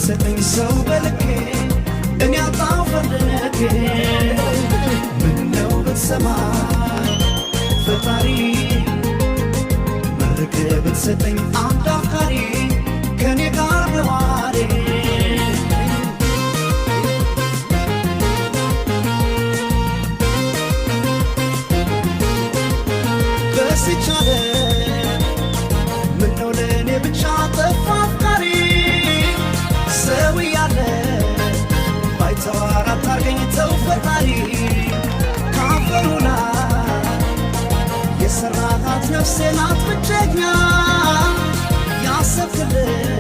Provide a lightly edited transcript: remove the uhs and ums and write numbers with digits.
ብትሰጠኝ ሰው በልኬ እኔ አጣው ፈርደነኬ ምነው ብትሰማኝ ፈጣሪ መርቅ ብትሰጠኝ አንድ አፍቃሪ ከኔ ጋር በዋሬ በስቻለ ምነው ለእኔ ብቻ ጠፋ አፍቃሪ ሰው እያለ ባይተዋር አታርገኝ ተው ፈጣሪ ካፈሩና የሰራሃት ነፍሴ ናት ብቸኛ ያሰብክልኝ